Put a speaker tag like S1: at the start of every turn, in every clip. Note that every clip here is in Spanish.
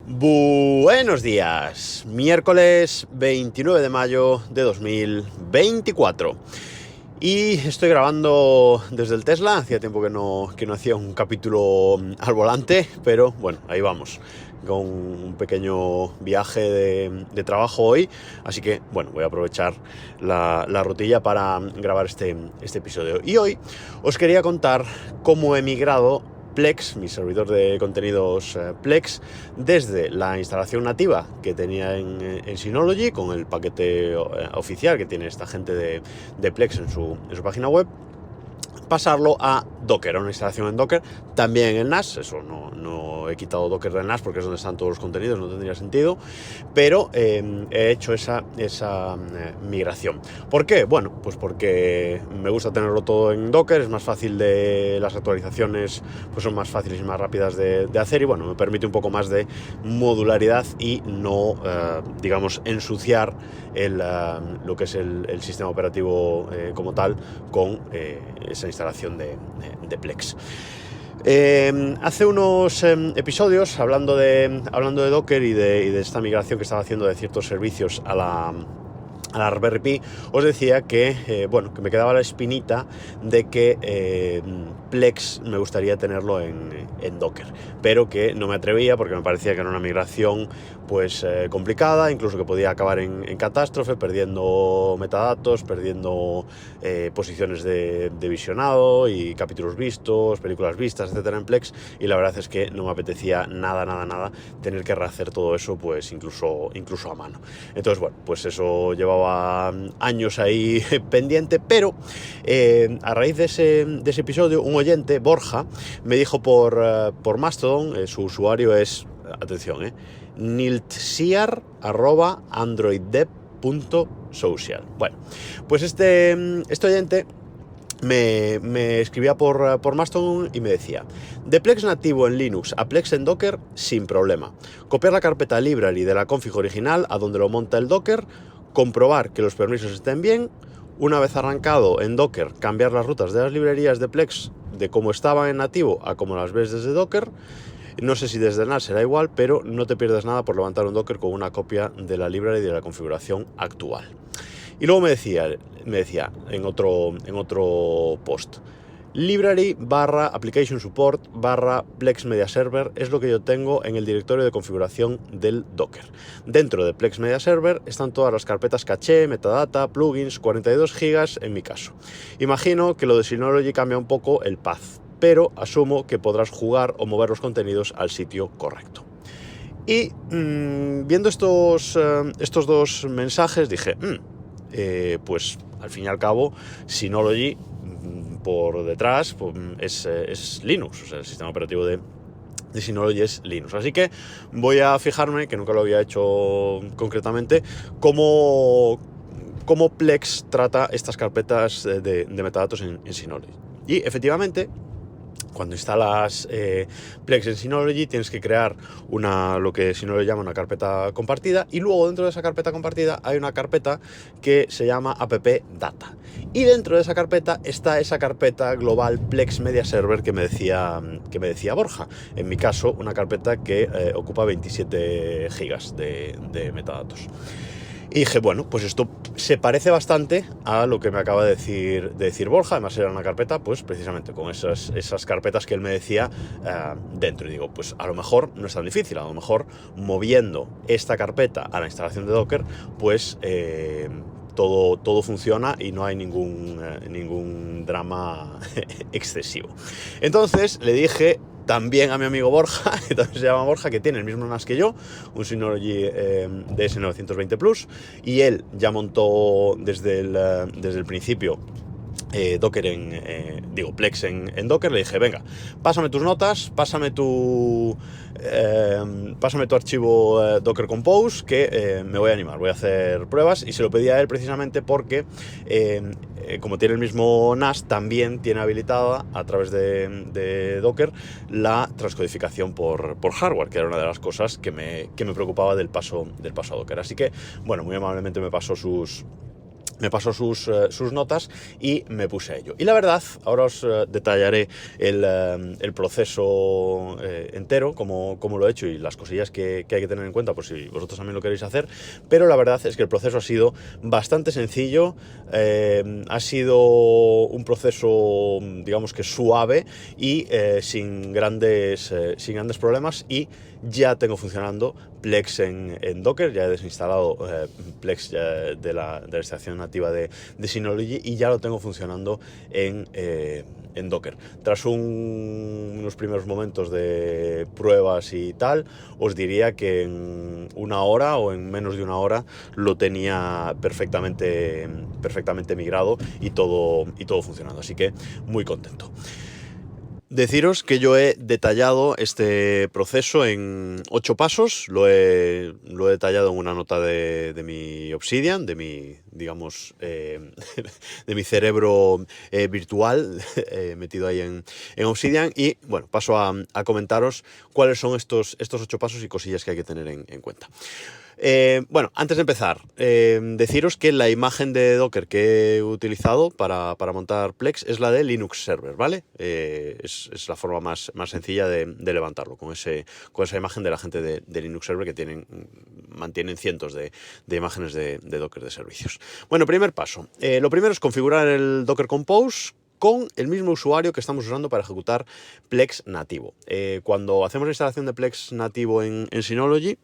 S1: Buenos días, miércoles 29 de mayo de 2024 y estoy grabando desde el Tesla. Hacía tiempo que no hacía un capítulo al volante, pero bueno, ahí vamos, con un pequeño viaje de trabajo hoy, así que bueno, voy a aprovechar la rutilla para grabar este episodio. Y hoy os quería contar cómo he migrado Plex, mi servidor de contenidos Plex, desde la instalación nativa que tenía en Synology, con el paquete oficial que tiene esta gente de Plex en su página web, pasarlo a Docker, a una instalación en Docker, también en NAS. Eso no he quitado Docker del NAS porque es donde están todos los contenidos, no tendría sentido, pero he hecho esa migración. ¿Por qué? Bueno, pues porque me gusta tenerlo todo en Docker, es más fácil las actualizaciones pues son más fáciles y más rápidas de hacer, y bueno, me permite un poco más de modularidad y no, digamos, ensuciar lo que es el sistema operativo como tal con esa instalación de Plex. Hace unos episodios, hablando de Docker y de esta migración que estaba haciendo de ciertos servicios a la Raspberry Pi, os decía que que me quedaba la espinita de que Plex me gustaría tenerlo en Docker, pero que no me atrevía porque me parecía que era una migración pues complicada, incluso que podía acabar en catástrofe, perdiendo metadatos, perdiendo posiciones de visionado y capítulos vistos, películas vistas, etcétera, en Plex, y la verdad es que no me apetecía nada tener que rehacer todo eso, pues incluso a mano. Entonces, bueno, pues eso llevaba años ahí pendiente, pero a raíz de ese episodio, un oyente, Borja, me dijo por Mastodon, su usuario es, atención, niltsiar@androiddev.social. Bueno, pues este oyente me escribía por Mastodon y me decía: de Plex nativo en Linux a Plex en Docker sin problema. Copiar la carpeta library de la config original a donde lo monta el Docker, comprobar que los permisos estén bien. Una vez arrancado en Docker, cambiar las rutas de las librerías de Plex de cómo estaban en nativo a cómo las ves desde Docker. No sé si desde NAS será igual, pero no te pierdes nada por levantar un Docker con una copia de la library de la configuración actual. Y luego me decía en otro post: library /application support /Plex Media Server es lo que yo tengo en el directorio de configuración del Docker. Dentro de Plex Media Server están todas las carpetas caché, metadata, plugins, 42 gigas en mi caso. Imagino que lo de Synology cambia un poco el path, pero asumo que podrás jugar o mover los contenidos al sitio correcto. Y viendo estos dos mensajes dije, pues al fin y al cabo Synology por detrás pues, es Linux, o sea, el sistema operativo de Synology es Linux. Así que voy a fijarme, que nunca lo había hecho concretamente, cómo Plex trata estas carpetas de metadatos en Synology. Y efectivamente, cuando instalas Plex en Synology, tienes que crear lo que Synology llama una carpeta compartida, y luego dentro de esa carpeta compartida hay una carpeta que se llama appdata, y dentro de esa carpeta está esa carpeta global Plex Media Server que me decía Borja. En mi caso, una carpeta que ocupa 27 gigas de metadatos. Y dije, bueno, pues esto se parece bastante a lo que me acaba de decir Borja. Además era una carpeta, pues precisamente con esas carpetas que él me decía dentro. Y digo, pues a lo mejor no es tan difícil. A lo mejor moviendo esta carpeta a la instalación de Docker, pues todo funciona y no hay ningún drama excesivo. Entonces le dije también a mi amigo Borja, que también se llama Borja, que tiene el mismo NAS que yo, un Synology DS920 Plus, y él ya montó desde el principio Docker Plex en Docker. Le dije, venga, pásame tus notas, pásame tu archivo Docker Compose, que me voy a animar, voy a hacer pruebas. Y se lo pedí a él precisamente porque como tiene el mismo NAS, también tiene habilitada a través de Docker la transcodificación por hardware, que era una de las cosas que me preocupaba del paso a Docker. Así que, bueno, muy amablemente me pasó sus me pasó sus notas y me puse a ello. Y la verdad, ahora os detallaré el proceso entero, cómo lo he hecho y las cosillas que hay que tener en cuenta por si vosotros también lo queréis hacer, pero la verdad es que el proceso ha sido bastante sencillo, ha sido un proceso, digamos que suave y sin grandes problemas, y ya tengo funcionando Plex en Docker, ya he desinstalado Plex de la instalación nativa de Synology y ya lo tengo funcionando en Docker. Tras unos primeros momentos de pruebas y tal, os diría que en una hora o en menos de una hora lo tenía perfectamente migrado y todo funcionando, así que muy contento. Deciros que yo he detallado este proceso en 8 pasos, lo he detallado en una nota de mi Obsidian, de mi, digamos, de mi cerebro virtual metido ahí en Obsidian, y bueno, paso a comentaros cuáles son estos 8 pasos y cosillas que hay que tener en cuenta. Bueno, antes de empezar, deciros que la imagen de Docker que he utilizado para montar Plex es la de Linux Server, ¿vale? Es la forma más sencilla de levantarlo, con esa imagen de la gente de Linux Server que mantienen cientos de imágenes de Docker de servicios. Bueno, primer paso. Lo primero es configurar el Docker Compose con el mismo usuario que estamos usando para ejecutar Plex nativo. Cuando hacemos la instalación de Plex nativo en Synology,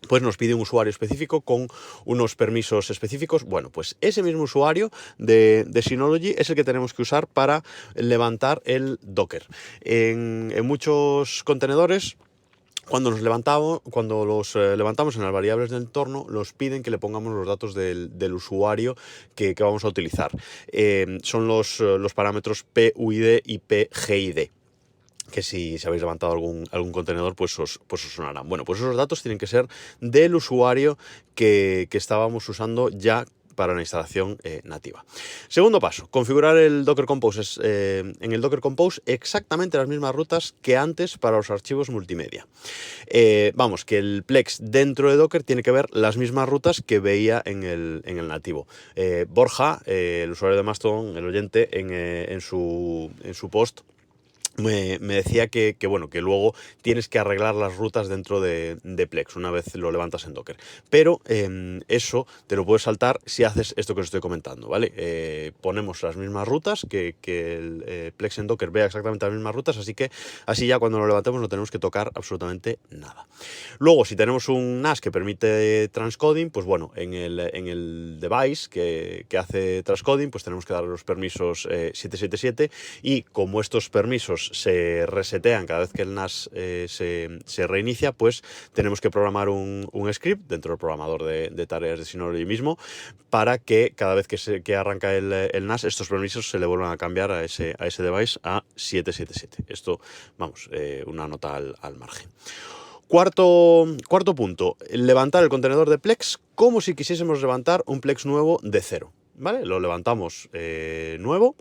S1: pues nos pide un usuario específico con unos permisos específicos. Bueno, pues ese mismo usuario de Synology es el que tenemos que usar para levantar el Docker. En muchos contenedores, cuando los levantamos en las variables del entorno, nos piden que le pongamos los datos del usuario que vamos a utilizar. Son los parámetros PUID y PGID, que si habéis levantado algún contenedor, pues os sonarán. Bueno, pues esos datos tienen que ser del usuario que estábamos usando ya para la instalación nativa. Segundo paso, configurar el Docker Compose. En el Docker Compose exactamente las mismas rutas que antes para los archivos multimedia. Vamos, que el Plex dentro de Docker tiene que ver las mismas rutas que veía en el nativo. Borja, el usuario de Mastodon, el oyente, en su post, me decía que luego tienes que arreglar las rutas dentro de Plex una vez lo levantas en Docker. Pero eso te lo puedes saltar si haces esto que os estoy comentando, ¿vale? Ponemos las mismas rutas, que el Plex en Docker vea exactamente las mismas rutas, así ya cuando lo levantemos no tenemos que tocar absolutamente nada. Luego, si tenemos un NAS que permite transcoding, pues bueno, en el device que hace transcoding, pues tenemos que darle los permisos 777, y como estos permisos se resetean cada vez que el NAS se reinicia, pues tenemos que programar un script dentro del programador de tareas de Synology mismo, para que cada vez que arranca el NAS, estos permisos se le vuelvan a cambiar a ese device a 777. Esto, vamos, una nota al margen. Cuarto punto, levantar el contenedor de Plex como si quisiésemos levantar un Plex nuevo de cero, ¿vale? Lo levantamos nuevo,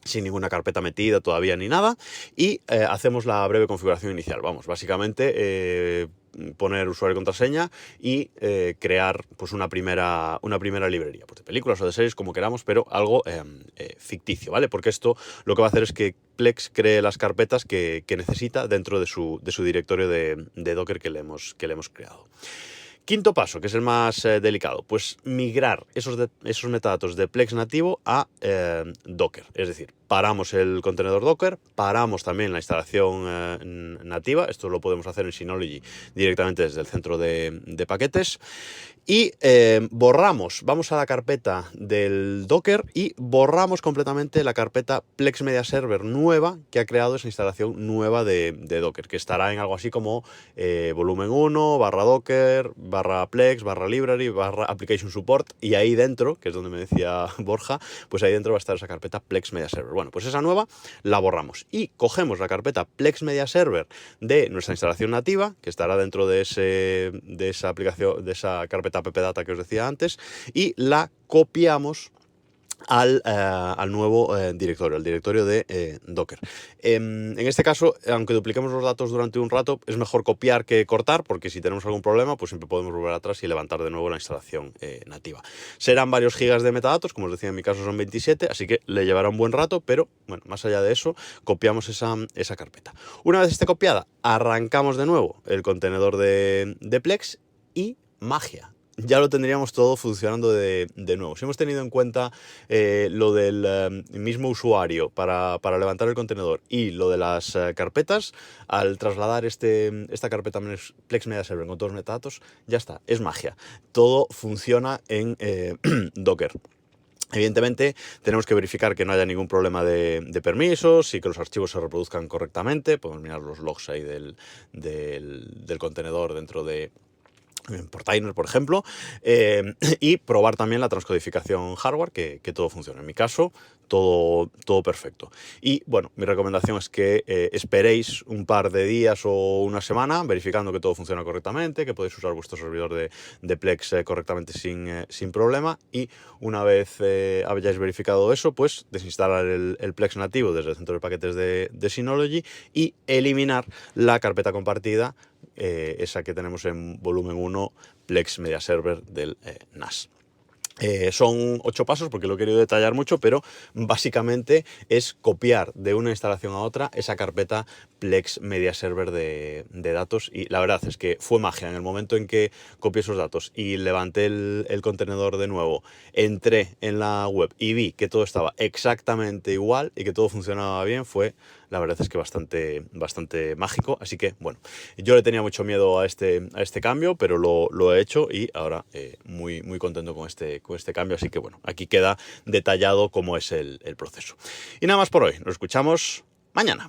S1: sin ninguna carpeta metida todavía ni nada, y hacemos la breve configuración inicial. Vamos, básicamente poner usuario y contraseña y crear pues una primera librería, pues de películas o de series, como queramos, pero algo ficticio, ¿vale? Porque esto lo que va a hacer es que Plex cree las carpetas que necesita dentro de su directorio de Docker que le hemos creado. Quinto paso, que es el más delicado, pues migrar esos metadatos de Plex nativo a Docker. Es decir, paramos el contenedor Docker, paramos también la instalación nativa. Esto lo podemos hacer en Synology directamente desde el centro de paquetes. Y vamos a la carpeta del Docker y borramos completamente la carpeta Plex Media Server nueva que ha creado esa instalación nueva de Docker, que estará en algo así como volumen 1, /Docker, /Plex, /Library, /Application Support, y ahí dentro, que es donde me decía Borja, pues ahí dentro va a estar esa carpeta Plex Media Server. Bueno, pues esa nueva la borramos y cogemos la carpeta Plex Media Server de nuestra instalación nativa, que estará dentro de esa aplicación, de esa carpeta ppdata que os decía antes, y la copiamos al nuevo directorio, al directorio de Docker. En este caso, aunque dupliquemos los datos durante un rato, es mejor copiar que cortar, porque si tenemos algún problema, pues siempre podemos volver atrás y levantar de nuevo la instalación nativa. Serán varios gigas de metadatos, como os decía, en mi caso son 27, así que le llevará un buen rato, pero bueno, más allá de eso, copiamos esa carpeta. Una vez esté copiada, arrancamos de nuevo el contenedor de Plex y magia. Ya lo tendríamos todo funcionando de nuevo. Si hemos tenido en cuenta lo del mismo usuario para levantar el contenedor y lo de las carpetas, al trasladar esta carpeta Plex Media Server con todos los metadatos, ya está, es magia. Todo funciona en Docker. Evidentemente tenemos que verificar que no haya ningún problema de permisos y que los archivos se reproduzcan correctamente. Podemos mirar los logs ahí del contenedor dentro de Portainer, por ejemplo, y probar también la transcodificación hardware, que todo funcione. En mi caso, todo perfecto. Y bueno, mi recomendación es que esperéis un par de días o una semana verificando que todo funciona correctamente, que podéis usar vuestro servidor de Plex correctamente sin problema, y una vez hayáis verificado eso, pues desinstalar el Plex nativo desde el centro de paquetes de Synology y eliminar la carpeta compartida, esa que tenemos en volumen 1, Plex Media Server del NAS. Son 8 pasos porque lo he querido detallar mucho, pero básicamente es copiar de una instalación a otra esa carpeta Plex Media Server de datos, y la verdad es que fue magia. En el momento en que copié esos datos y levanté el contenedor de nuevo, entré en la web y vi que todo estaba exactamente igual y que todo funcionaba bien, la verdad es que bastante mágico. Así que bueno, yo le tenía mucho miedo a este cambio, pero lo he hecho y ahora muy contento con este cambio. Así que bueno, aquí queda detallado cómo es el proceso. Y nada más por hoy, nos escuchamos mañana.